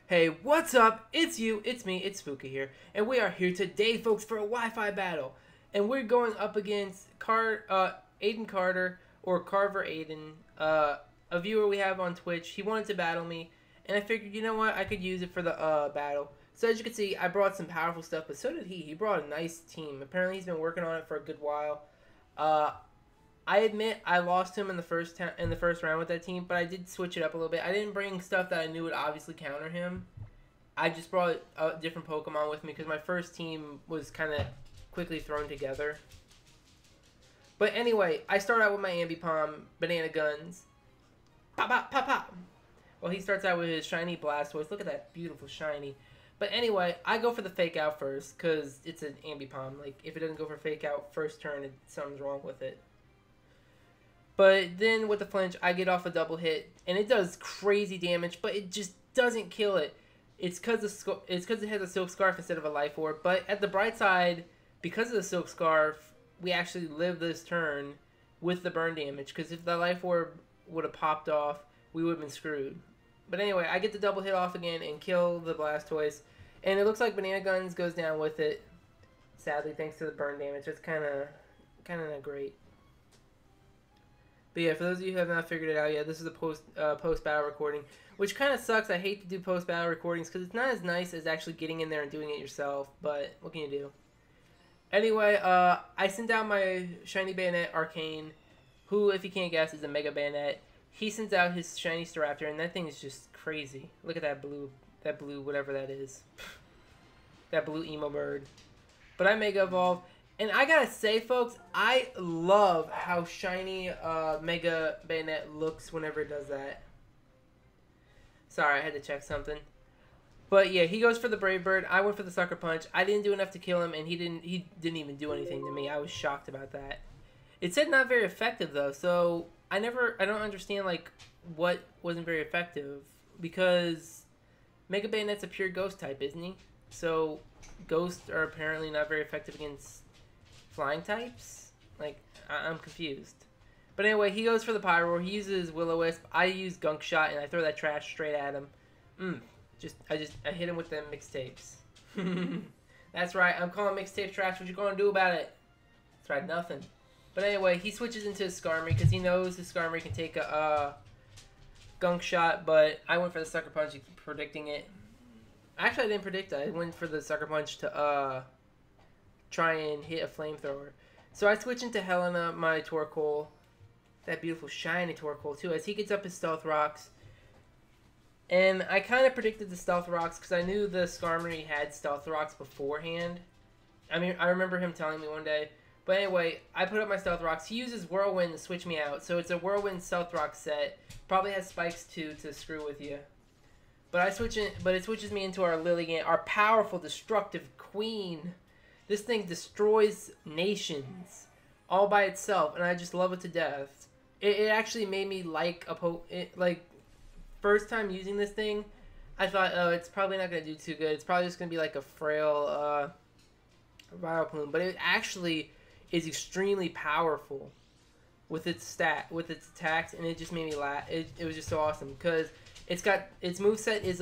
Hey, what's up? It's you, it's me, it's Spooky here, and we are here today, folks, for a Wi-Fi battle. And we're going up against Aden Carter, or Carver Aden, a viewer we have on Twitch. He wanted to battle me, and I figured, you know what, I could use it for the battle. So as you can see, I brought some powerful stuff, but so did he. He brought a nice team. Apparently he's been working on it for a good while. I admit I lost him in the first round with that team, but I did switch it up a little bit. I didn't bring stuff that I knew would obviously counter him. I just brought a different Pokemon with me because my first team was kind of quickly thrown together. But anyway, I start out with my Ambipom, Banana Guns. Pop, pop, pop, pop. Well, he starts out with his shiny Blastoise. Look at that beautiful shiny. But anyway, I go for the Fake Out first because it's an Ambipom. Like, if it doesn't go for Fake Out first turn, something's wrong with it. But then with the flinch, I get off a double hit, and it does crazy damage, but it just doesn't kill it. It's because it has a Silk Scarf instead of a Life Orb. But at the bright side, because of the Silk Scarf, we actually live this turn with the burn damage. Because if the Life Orb would have popped off, we would have been screwed. But anyway, I get the double hit off again and kill the Blastoise. And it looks like Banana Guns goes down with it. Sadly, thanks to the burn damage. It's kind of not great. But yeah, for those of you who have not figured it out yet, this is a post-battle recording, which kind of sucks. I hate to do post-battle recordings because it's not as nice as actually getting in there and doing it yourself, but what can you do? Anyway, I sent out my Shiny Bayonet Arcane, who, if you can't guess, is a Mega Bayonet. He sends out his Shiny Staraptor, and that thing is just crazy. Look at that blue, whatever that is. That blue emo bird. But I Mega Evolve. And I gotta say, folks, I love how shiny Mega Bayonet looks whenever it does that. Sorry, I had to check something. But yeah, he goes for the Brave Bird. I went for the Sucker Punch. I didn't do enough to kill him, and he didn't even do anything to me. I was shocked about that. It said not very effective though, so I don't understand like what wasn't very effective, because Mega Bayonet's a pure Ghost type, isn't he? So Ghosts are apparently not very effective against flying types? Like, I'm confused. But anyway, he goes for the Pyroar. He uses Will-O-Wisp. I use Gunk Shot, and I throw that trash straight at him. I hit him with them mixtapes. That's right. I'm calling mixtapes trash. What you gonna do about it? That's right, nothing. But anyway, he switches into his Skarmory because he knows his Skarmory can take a Gunk Shot, but I went for the Sucker Punch, predicting it. Actually, I didn't predict it. I went for the Sucker Punch to try and hit a Flamethrower. So I switch into Helena, my Torkoal. That beautiful shiny Torkoal too, as he gets up his Stealth Rocks. And I kind of predicted the Stealth Rocks because I knew the Skarmory had Stealth Rocks beforehand. I mean, I remember him telling me one day. But anyway, I put up my Stealth Rocks. He uses Whirlwind to switch me out. So it's a Whirlwind Stealth Rock set. Probably has spikes too to screw with you. But it switches me into our Liligant, our powerful, destructive queen. This thing destroys nations all by itself, and I just love it to death. It actually made me like first time using this thing, I thought, oh, it's probably not going to do too good. It's probably just going to be like a frail Vileplume, but it actually is extremely powerful with its attacks, and it just made me laugh. It was just so awesome because its moveset is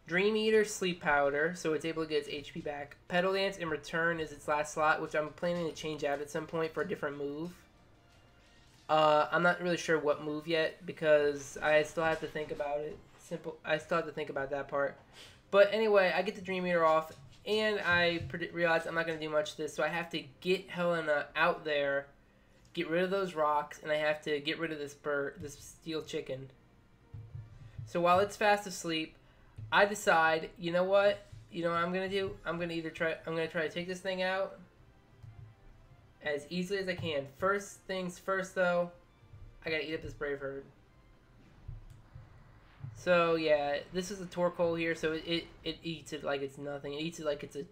Dream Eater, Sleep Powder, so it's able to get its HP back. Petal Dance in return is its last slot, which I'm planning to change out at some point for a different move. I'm not really sure what move yet because I still have to think about it. I still have to think about that part. But anyway, I get the Dream Eater off, and I realize I'm not going to do much of this, so I have to get Helena out there, get rid of those rocks, and I have to get rid of this steel chicken. So while it's fast asleep, I decide, you know what I'm gonna do? I'm gonna try to take this thing out as easily as I can. First things first, though, I gotta eat up this Brave Bird. So yeah, this is a Torkoal here, so it eats it like it's nothing. It eats it like it's a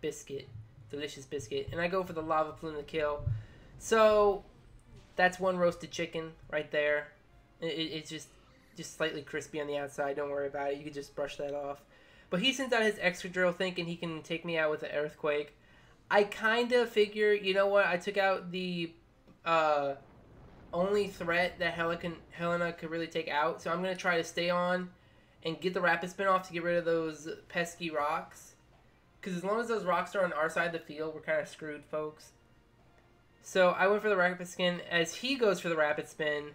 biscuit, delicious biscuit. And I go for the Lava Plume to kill. So that's one roasted chicken right there. It's just slightly crispy on the outside. Don't worry about it. You can just brush that off. But he sends out his Excadrill thinking he can take me out with an Earthquake. I kind of figure, you know what? I took out the only threat that Helena could really take out. So I'm going to try to stay on and get the rapid spin off to get rid of those pesky rocks. Because as long as those rocks are on our side of the field, we're kind of screwed, folks. So I went for the rapid spin as he goes for the rapid spin.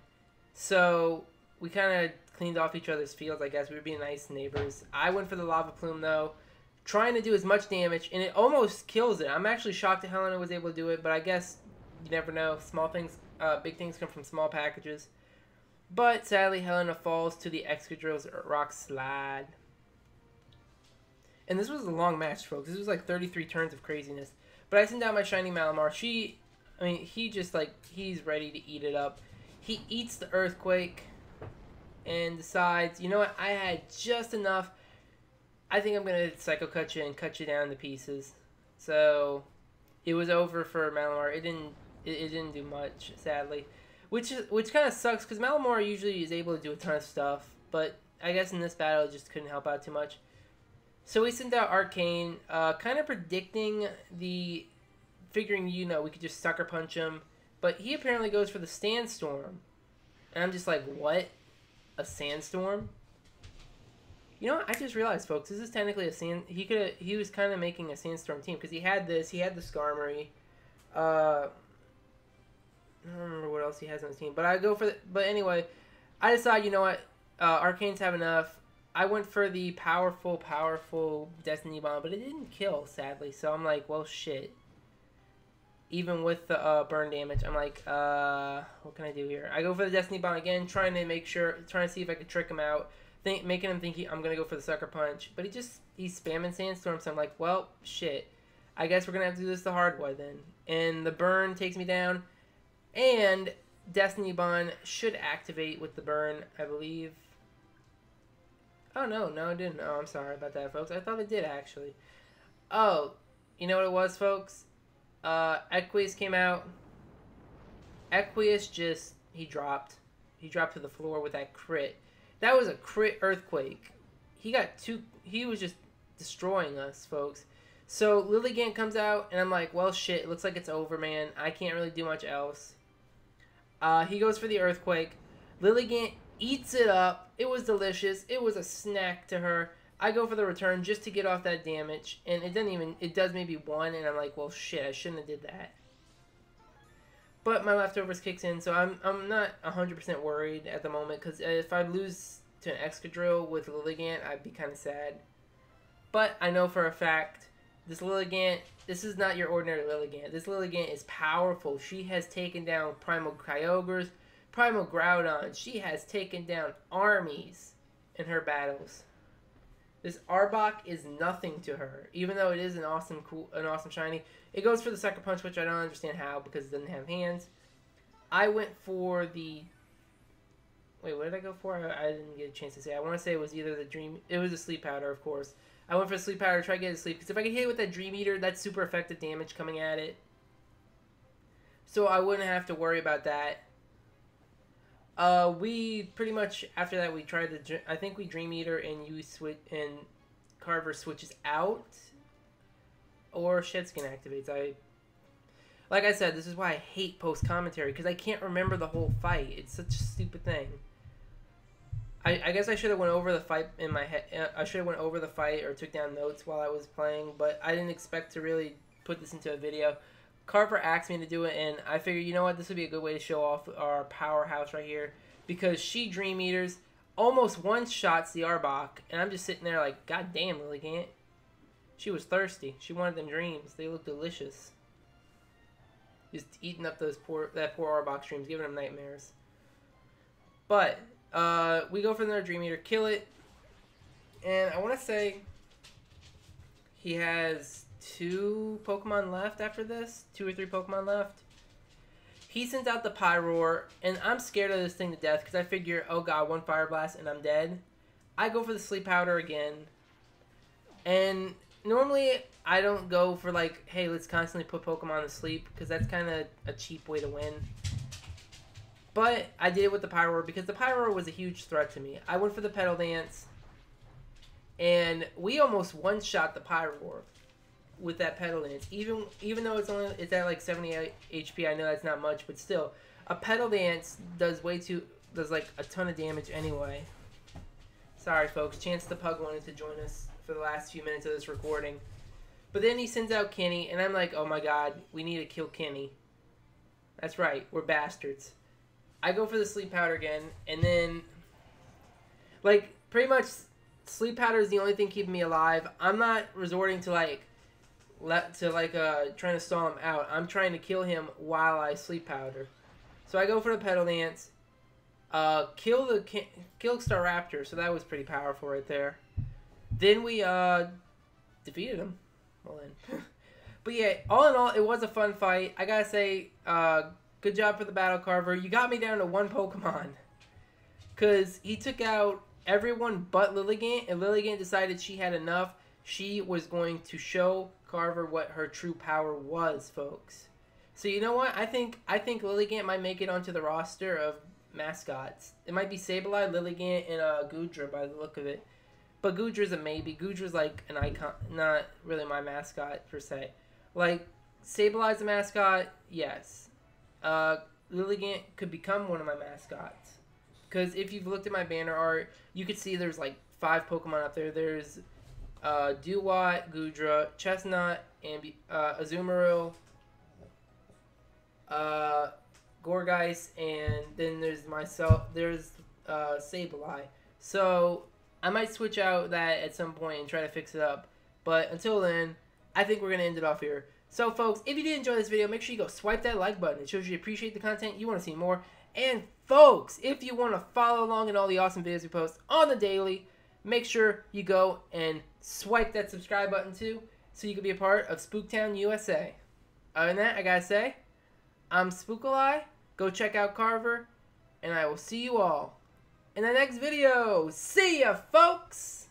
So we kind of cleaned off each other's fields, I guess. We were being nice neighbors. I went for the lava plume, though, trying to do as much damage, and it almost kills it. I'm actually shocked that Helena was able to do it, but I guess you never know. Small things, big things come from small packages. But sadly, Helena falls to the Excadrill's rock slide. And this was a long match, folks. This was like 33 turns of craziness. But I sent down my shiny Malamar. He just like, he's ready to eat it up. He eats the Earthquake and decides, you know what, I had just enough. I think I'm going to Psycho Cut you and cut you down to pieces. So it was over for Malamar. It didn't do much, sadly. Which kind of sucks, because Malamar usually is able to do a ton of stuff. But I guess in this battle, it just couldn't help out too much. So we sent out Arcane, kind of predicting figuring, you know, we could just sucker punch him. But he apparently goes for the Sandstorm. And I'm just like, what? A Sandstorm? You know what? I just realized, folks, this is technically a sand. He was kind of making a Sandstorm team, because he had this. He had the Skarmory. I don't remember what else he has on his team. But I go for the. But anyway, I decide, you know what? Arcanes have enough. I went for the powerful Destiny Bomb, but it didn't kill, sadly. So I'm like, well, shit. Even with the burn damage, I'm like, what can I do here? I go for the Destiny Bomb again, trying to see if I could trick him out, making him think I'm gonna go for the Sucker Punch. But he's spamming Sandstorm, so I'm like, well, shit. I guess we're gonna have to do this the hard way then. And the burn takes me down, and Destiny Bomb should activate with the burn, I believe. Oh, no, it didn't. Oh, I'm sorry about that, folks. I thought it did, actually. Oh, you know what it was, folks? Equius came out. Equius he dropped. He dropped to the floor with that crit. That was a crit Earthquake. He was just destroying us, folks. So, Liligant comes out, and I'm like, well, shit, it looks like it's over, man. I can't really do much else. He goes for the Earthquake. Liligant eats it up. It was delicious. It was a snack to her. I go for the return just to get off that damage, and it does maybe one, and I'm like, well, shit, I shouldn't have did that. But my leftovers kicks in, so I'm not 100% worried at the moment, because if I lose to an Excadrill with Liligant, I'd be kind of sad. But I know for a fact, this Liligant, this is not your ordinary Liligant. This Liligant is powerful. She has taken down Primal Kyogres, Primal Groudon. She has taken down armies in her battles. This Arbok is nothing to her, even though it is an awesome shiny. It goes for the Sucker Punch, which I don't understand how, because it doesn't have hands. I went for the... Wait, what did I go for? I didn't get a chance to say. I want to say it was either the Dream... It was a Sleep Powder, of course. I went for the Sleep Powder to try to get it to sleep, because if I could hit it with that Dream Eater, that's super effective damage coming at it. So I wouldn't have to worry about that. We pretty much, after that, we tried to, I think we Dream Eater and and Carver switches out, or Shed Skin activates. Like I said, this is why I hate post-commentary, because I can't remember the whole fight. It's such a stupid thing. I guess I should have went over the fight in my head. I should have went over the fight or took down notes while I was playing, but I didn't expect to really put this into a video. Carver asked me to do it, and I figured, you know what, this would be a good way to show off our powerhouse right here, because she Dream Eaters, almost one-shots the Arbok, and I'm just sitting there like, god damn, Liligant. She was thirsty. She wanted them dreams. They look delicious. Just eating up that poor Arbok dreams, giving them nightmares. But, we go for another Dream Eater, kill it, and I want to say he has 2 Pokemon left after this. 2 or 3 Pokemon left. He sends out the Pyroar, and I'm scared of this thing to death, because I figure, oh god, 1 Fire Blast and I'm dead. I go for the Sleep Powder again. And normally, I don't go for like, hey, let's constantly put Pokemon to sleep, because that's kind of a cheap way to win. But I did it with the Pyroar, because the Pyroar was a huge threat to me. I went for the Petal Dance, and we almost one-shot the Pyroar with that Petal Dance. Even though it's at like 78 HP, I know that's not much, but still, a Petal Dance does like a ton of damage anyway. Sorry, folks. Chance the Pug wanted to join us for the last few minutes of this recording. But then he sends out Kenny, and I'm like, oh my god, we need to kill Kenny. That's right, we're bastards. I go for the sleep powder again, and then, like, pretty much sleep powder is the only thing keeping me alive. I'm not resorting to, trying to stall him out. I'm trying to kill him while I sleep powder. So I go for the pedal dance. Kill Staraptor, so that was pretty powerful right there. Then we defeated him. Well then. But yeah, all in all, it was a fun fight. I gotta say, good job for the battle, Carver. You got me down to one Pokemon. Because he took out everyone but Liligant, and Liligant decided she had enough. She was going to show Carver what her true power was, folks. So you know what? I think Liligant might make it onto the roster of mascots. It might be Sableye, Liligant, and Goodra by the look of it. But Goodra's a maybe. Goodra's like an icon, not really my mascot per se. Like, Sableye's a mascot, yes. Liligant could become one of my mascots. Because if you've looked at my banner art, you could see there's like 5 Pokemon up there. There's Dewott, Goodra, Chestnut, Azumarill, Gourgeist, and then there's myself. There's Sableye. So I might switch out that at some point and try to fix it up. But until then, I think we're going to end it off here. So, folks, if you did enjoy this video, make sure you go swipe that like button. It shows you appreciate the content. You want to see more. And, folks, if you want to follow along in all the awesome videos we post on the daily, make sure you go and swipe that subscribe button, too, so you can be a part of Spooktown, USA. Other than that, I got to say, I'm Spookalai. Go check out Carver. And I will see you all in the next video. See ya, folks!